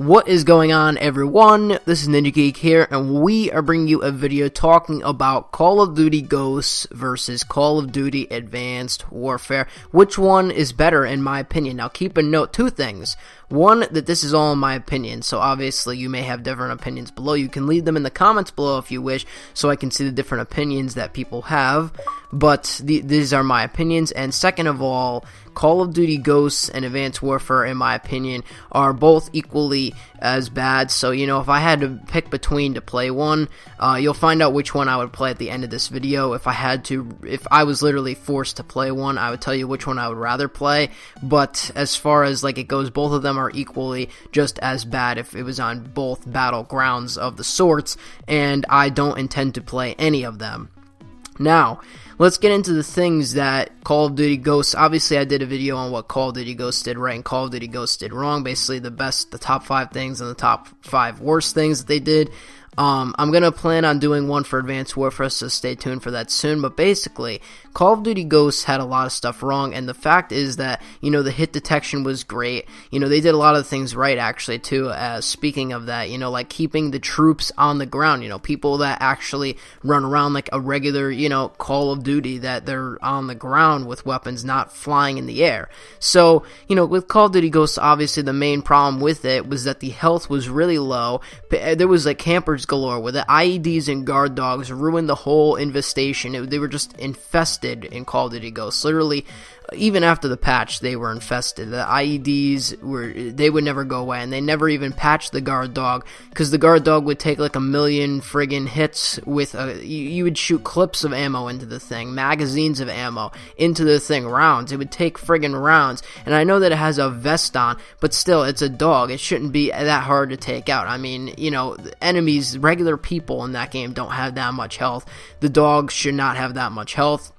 What is going on, everyone? This is Ninja Geek here, and we are bringing you a video talking about Call of Duty Ghosts versus Call of Duty Advanced Warfare. Which one is better, in my opinion? Now, keep a note, two things. One, that this is all in my opinion, so obviously you may have different opinions below. You can leave them in the comments below if you wish, so I can see the different opinions that people have, but these are my opinions. And second of all, Call of Duty Ghosts and Advanced Warfare, in my opinion, are both equally as bad. So, you know, if I had to pick between to play one, you'll find out which one I would play at the end of this video. If I was literally forced to play one, I would tell you which one I would rather play. But as far as like it goes, both of them are equally just as bad if it was on both battlegrounds of the sorts, and I don't intend to play any of them. Now, let's get into the things that Call of Duty Ghosts, obviously I did a video on what Call of Duty Ghosts did right and Call of Duty Ghosts did wrong, basically the top 5 things and the top 5 worst things that they did. I'm going to plan on doing one for Advanced Warfare, so stay tuned for that soon, but basically, Call of Duty Ghosts had a lot of stuff wrong, and the fact is that, you know, the hit detection was great. You know, they did a lot of things right, actually, too. Speaking of that, you know, like keeping the troops on the ground, you know, people that actually run around like a regular, you know, Call of Duty, that they're on the ground with weapons, not flying in the air. So, you know, with Call of Duty Ghosts, obviously the main problem with it was that the health was really low. There was like campers galore with it. IEDs and guard dogs ruined the whole infestation. They were just infested in Call of Duty Ghosts. Literally, even after the patch, they were infested. The IEDs they would never go away, and they never even patched the guard dog, because the guard dog would take like a million friggin' hits with you would shoot clips of ammo into the thing, magazines of ammo into the thing, rounds. It would take friggin' rounds, and I know that it has a vest on, but still, it's a dog. It shouldn't be that hard to take out. I mean, you know, enemies, regular people in that game don't have that much health. The dog should not have that much health.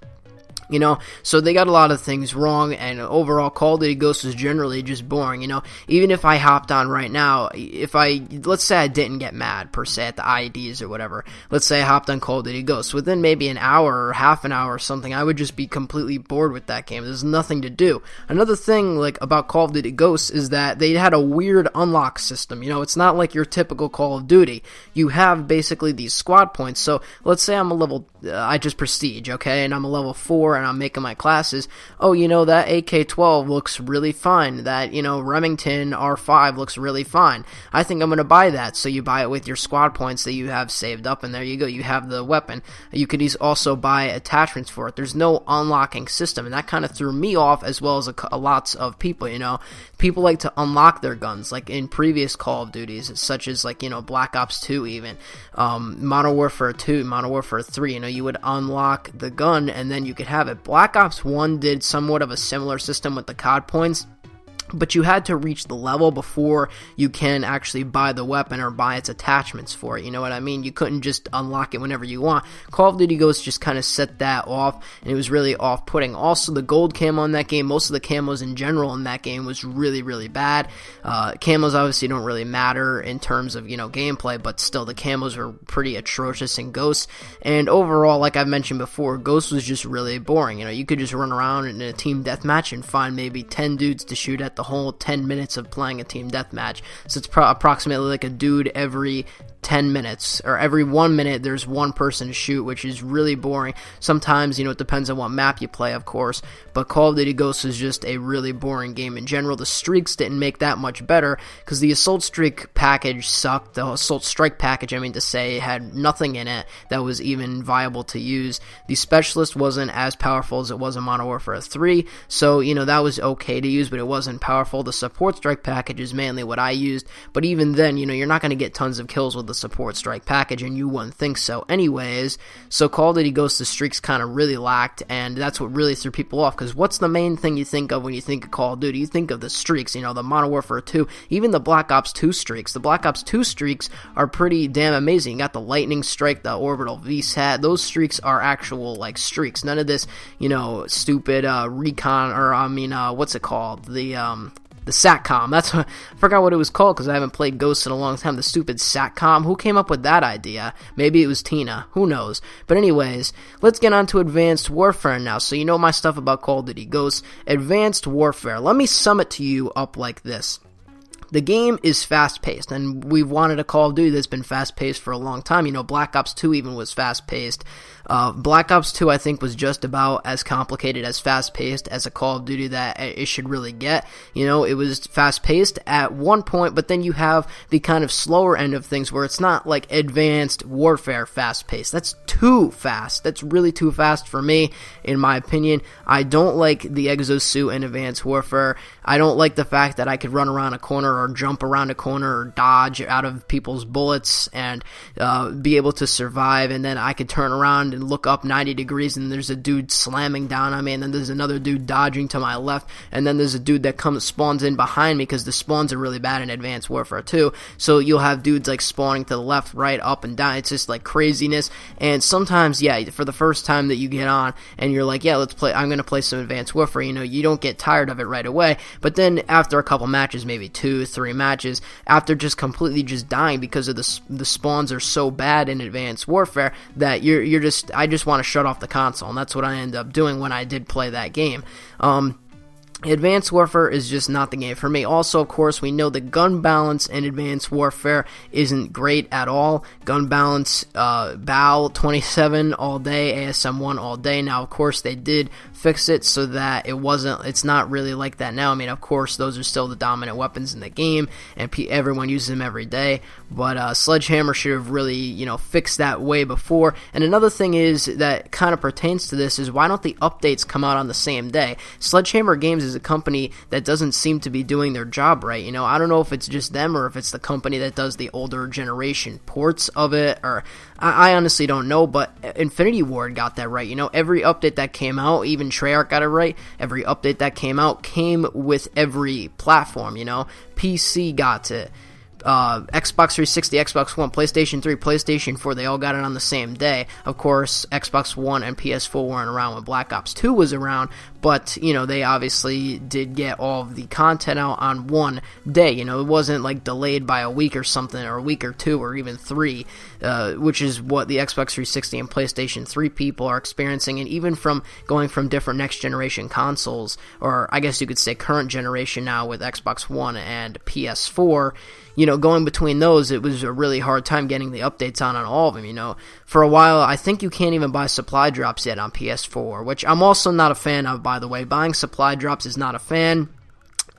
You know, so they got a lot of things wrong, and overall, Call of Duty Ghosts is generally just boring. You know, even if I hopped on right now, let's say I didn't get mad, per se, at the IEDs or whatever, let's say I hopped on Call of Duty Ghosts, within maybe an hour or half an hour or something, I would just be completely bored with that game. There's nothing to do. Another thing, like, about Call of Duty Ghosts is that they had a weird unlock system. You know, it's not like your typical Call of Duty. You have basically these squad points. So, let's say I'm a level, I just prestige, okay, and I'm a level 4, and I'm making my classes. Oh, you know, that AK-12 looks really fine. That, you know, Remington R5 looks really fine. I think I'm going to buy that. So you buy it with your squad points that you have saved up, and there you go. You have the weapon. You could also buy attachments for it. There's no unlocking system, and that kind of threw me off, as well as lots of people, you know. People like to unlock their guns, like in previous Call of Duties, such as, like, you know, Black Ops 2 even, Modern Warfare 2, Modern Warfare 3, you know, you would unlock the gun, and then you could have it. Black Ops 1 did somewhat of a similar system with the COD points, but you had to reach the level before you can actually buy the weapon or buy its attachments for it, you know what I mean? You couldn't just unlock it whenever you want. Call of Duty Ghosts just kind of set that off, and it was really off-putting. Also, the gold camo in that game, most of the camos in general in that game was really, really bad. Camos obviously don't really matter in terms of, you know, gameplay, but still, the camos were pretty atrocious in Ghosts, and overall, like I've mentioned before, Ghosts was just really boring. You know, you could just run around in a team deathmatch and find maybe 10 dudes to shoot at the whole 10 minutes of playing a team deathmatch. So it's approximately like a dude every 10 minutes, or every 1 minute there's one person to shoot, which is really boring. Sometimes, you know, it depends on what map you play, of course, but Call of Duty Ghosts is just a really boring game in general. The streaks didn't make that much better, because the Assault Streak package sucked. The Assault Strike package, I mean to say, had nothing in it that was even viable to use. The Specialist wasn't as powerful as it was in Modern Warfare 3, so, you know, that was okay to use, but it wasn't powerful. The Support Strike package is mainly what I used, but even then, you know, you're not going to get tons of kills with the Support Strike package, and you wouldn't think so anyways. So Call of Duty Ghosts, the streaks kind of really lacked, and that's what really threw people off, because what's the main thing you think of when you think of Call of Duty? You think of the streaks, you know, the Modern Warfare 2, even the Black Ops 2 streaks. The Black Ops 2 streaks are pretty damn amazing. You got the Lightning Strike, the Orbital VSAT. Those streaks are actual, like, streaks. None of this, you know, stupid recon, or I mean, what's it called? The SATCOM. I forgot what it was called, because I haven't played Ghosts in a long time. The stupid SATCOM. Who came up with that idea? Maybe it was Tina. Who knows? But anyways, let's get on to Advanced Warfare now. So you know my stuff about Call of Duty Ghosts. Advanced Warfare. Let me sum it to you up like this. The game is fast-paced, and we've wanted a Call of Duty that's been fast-paced for a long time. You know, Black Ops 2 even was fast-paced. Black Ops 2, I think, was just about as complicated, as fast-paced as a Call of Duty that it should really get. You know, it was fast-paced at one point, but then you have the kind of slower end of things where it's not like Advanced Warfare fast-paced. That's too fast. That's really too fast for me, in my opinion. I don't like the exosuit in Advanced Warfare. I don't like the fact that I could run around a corner or jump around a corner or dodge out of people's bullets and be able to survive, and then I could turn around and look up 90 degrees and there's a dude slamming down on me, and then there's another dude dodging to my left, and then there's a dude that spawns in behind me, because the spawns are really bad in Advanced Warfare 2, so you'll have dudes like spawning to the left, right, up, and down. It's just like craziness. And sometimes, yeah, for the first time that you get on and you're like, yeah, let's play, I'm gonna play some Advanced Warfare, you know, you don't get tired of it right away, but then after a couple matches, maybe 2-3 matches, after just completely just dying because of the spawns are so bad in Advanced Warfare, that I just want to shut off the console, and that's what I ended up doing when I did play that game. Advanced Warfare is just not the game for me. Also, of course, we know the gun balance in Advanced Warfare isn't great at all. Gun balance, BAL 27 all day, ASM 1 all day. Now, of course, they did fix it so that it's not really like that now. I mean, of course, those are still the dominant weapons in the game, and everyone uses them every day, but Sledgehammer should have really, you know, fixed that way before. And another thing is that kind of pertains to this is, why don't the updates come out on the same day? Sledgehammer Games is a company that doesn't seem to be doing their job right. You know, I don't know if it's just them or if it's the company that does the older generation ports of it, or I honestly don't know, but Infinity Ward got that right. You know, every update that came out, even Treyarch got it right. Every update that came out came with every platform, you know. PC got it. Xbox 360, Xbox One, PlayStation 3, PlayStation 4, they all got it on the same day. Of course, Xbox One and PS4 weren't around when Black Ops 2 was around, but, you know, they obviously did get all of the content out on one day. You know, it wasn't like delayed by a week or something, or a week or two, or even 3, which is what the Xbox 360 and PlayStation 3 people are experiencing, and even from going from different next-generation consoles, or I guess you could say current generation now with Xbox One and PS4, you know, going between those, it was a really hard time getting the updates on all of them, you know. For a while, I think you can't even buy supply drops yet on PS4, which I'm also not a fan of, by the way. Buying supply drops is not a fan.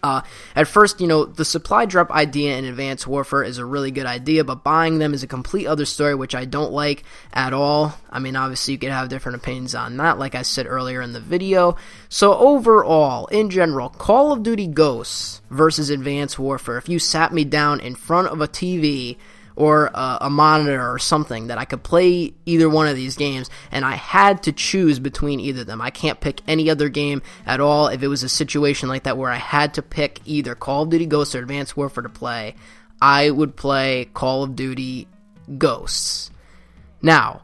At first, you know, the supply drop idea in Advanced Warfare is a really good idea, but buying them is a complete other story, which I don't like at all. I mean, obviously, you could have different opinions on that, like I said earlier in the video. So overall, in general, Call of Duty Ghosts versus Advanced Warfare, if you sat me down in front of a TV or a monitor or something that I could play either one of these games, and I had to choose between either of them, I can't pick any other game at all. If it was a situation like that where I had to pick either Call of Duty Ghosts or Advanced Warfare to play, I would play Call of Duty Ghosts. Now,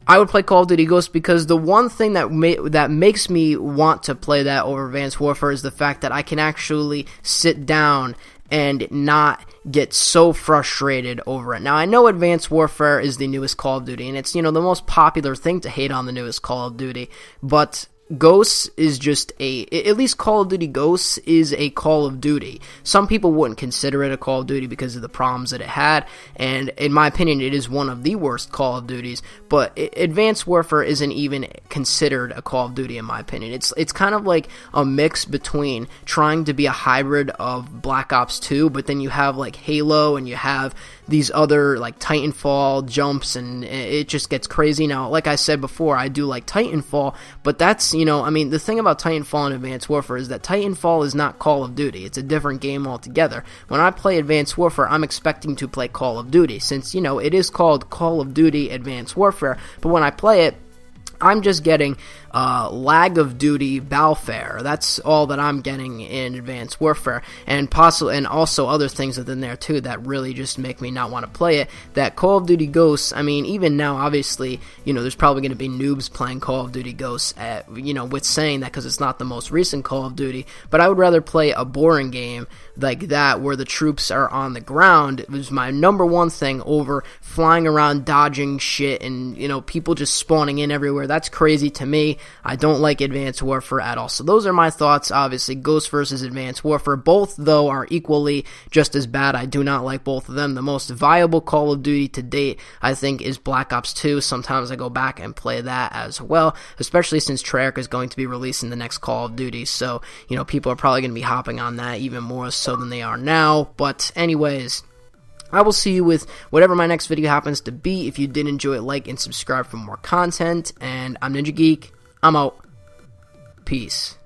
I would play Call of Duty Ghosts because the one thing that makes me want to play that over Advanced Warfare is the fact that I can actually sit down and not get so frustrated over it. Now, I know Advanced Warfare is the newest Call of Duty, and it's, you know, the most popular thing to hate on the newest Call of Duty, but Ghosts is just at least Call of Duty Ghosts is a Call of Duty. Some people wouldn't consider it a Call of Duty because of the problems that it had, and in my opinion, it is one of the worst Call of Duties, but Advanced Warfare isn't even considered a Call of Duty in my opinion. It's kind of like a mix between trying to be a hybrid of Black Ops 2, but then you have like Halo, and you have these other like Titanfall jumps, and it just gets crazy. Now, like I said before, I do like Titanfall, but that's, you know, I mean, the thing about Titanfall and Advanced Warfare is that Titanfall is not Call of Duty. It's a different game altogether. When I play Advanced Warfare, I'm expecting to play Call of Duty, since, you know, it is called Call of Duty Advanced Warfare, but when I play it, I'm just getting lag of duty Balfare. That's all that I'm getting in Advanced Warfare, and also other things within there too that really just make me not want to play it. That Call of Duty Ghosts, I mean, even now, obviously, you know, there's probably going to be noobs playing Call of Duty Ghosts, you know, with saying that because it's not the most recent Call of Duty, but I would rather play a boring game like that where the troops are on the ground. It was my number one thing over flying around dodging shit and, you know, people just spawning in everywhere. That's crazy to me. me. I don't like Advanced Warfare at all. So those are my thoughts. Obviously, Ghost versus Advanced Warfare. Both, though, are equally just as bad. I do not like both of them. The most viable Call of Duty to date, I think, is Black Ops 2. Sometimes I go back and play that as well, especially since Treyarch is going to be releasing the next Call of Duty. So, people are probably going to be hopping on that even more so than they are now. But anyways, I will see you with whatever my next video happens to be. If you did enjoy it, like and subscribe for more content. And I'm Ninja Geek. I'm out. Peace.